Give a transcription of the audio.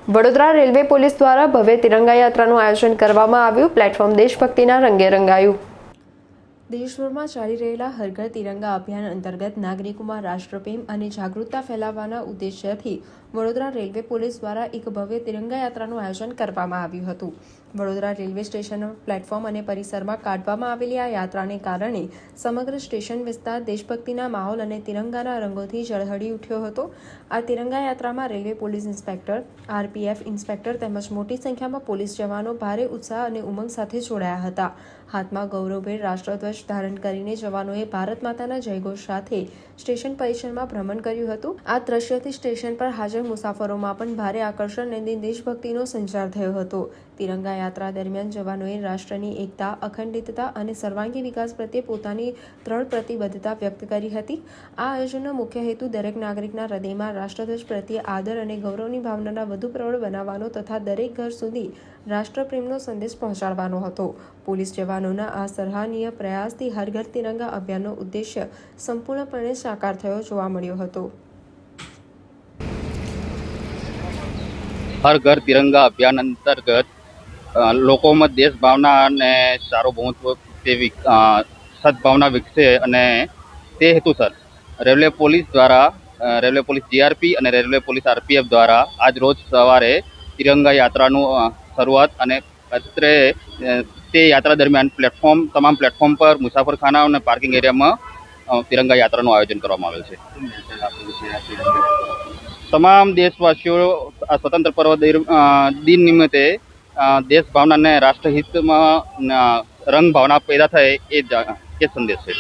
Vadodara railway police દ્વારા ભવ્ય તિરંગા યાત્રાનું આયોજન કરવામાં આવ્યું। પ્લેટફોર્મ દેશભક્તિના રંગે રંગાયું। દેશભરમાં ચાલી રહેલા હર ઘર તિરંગા અભિયાન અંતર્ગત નાગરિકોમાં રાષ્ટ્રપ્રેમ અને જાગૃતતા ફેલાવવાના ઉદ્દેશ્યથી વડોદરા રેલવે પોલીસ દ્વારા એક ભવ્ય તિરંગા યાત્રાનું આયોજન કરવામાં આવ્યું હતું। વડોદરા રેલવે સ્ટેશન પ્લેટફોર્મ અને પરિસરમાં કાઢવામાં આવેલી આ યાત્રાને કારણે સમગ્ર સ્ટેશન વિસ્તાર દેશભક્તિના માહોલ અને તિરંગાના રંગોથી ઝળહળી ઉઠ્યો હતો। આ તિરંગા યાત્રામાં railway police inspector, RPF inspector તેમજ મોટી સંખ્યામાં પોલીસ જવાનો ભારે ઉત્સાહ અને ઉમંગ સાથે જોડાયા હતા। હાથમાં ગૌરવભેર રાષ્ટ્રધ્વજ ધારણ કરીને જવાનોએ ભારત માતાના જયઘોષ સાથે સ્ટેશન પરિસરમાં ભ્રમણ કર્યું હતું। આ દ્રશ્યથી સ્ટેશન પર હાજર મુસાફરોમાં પણ ભારે આકર્ષણ અને દેશભક્તિનો સંચાર થયો હતો। તિરંગા યાત્રા દરમિયાન જવાનોએ રાષ્ટ્રની એકતા, અખંડિતતા અને સર્વાંગી વિકાસ પ્રત્યે પોતાની દ્રઢ પ્રતિબદ્ધતા વ્યક્ત કરી હતી। આ આયોજનનો મુખ્ય હેતુ દરેક નાગરિકના હૃદયમાં રાષ્ટ્રધ્વજ પ્રત્યે આદર અને ગૌરવની ભાવનાના વધુ પ્રબળ બનાવવાનો તથા દરેક ઘર સુધી રાષ્ટ્રપ્રેમનો સંદેશ પહોંચાડવાનો હતો। પોલીસ જવાનોના આ સરાહનીય પ્રયાસથી હર ઘર તિરંગા અભિયાનનો ઉદ્દેશ્ય સંપૂર્ણપણે સાકાર થયો જોવા મળ્યો હતો। હર ઘર તિરંગા અભિયાન અંતર્ગત લોકોમાં દેશ ભાવના અને સાર્વભૌમત્વ તેવી સદભાવના વિકસે અને તે હેતુસર રેલવે પોલીસ દ્વારા રેલવે પોલીસ જીઆરપી અને રેલવે પોલીસ આરપીએફ દ્વારા આજ રોજ સવારે તિરંગા યાત્રાનું શરૂઆત અને અત્રે તે યાત્રા દરમિયાન તમામ પ્લેટફોર્મ પર મુસાફરખાના અને પાર્કિંગ એરિયામાં તિરંગા યાત્રાનું આયોજન કરવામાં આવેલ છે। તમામ દેશવાસીઓ આ સ્વતંત્ર પર્વ દિન નિમિત્તે દેશ ભાવના અને રાષ્ટ્રહિતમાં રંગ ભાવના પેદા થાય એ સંદેશ છે।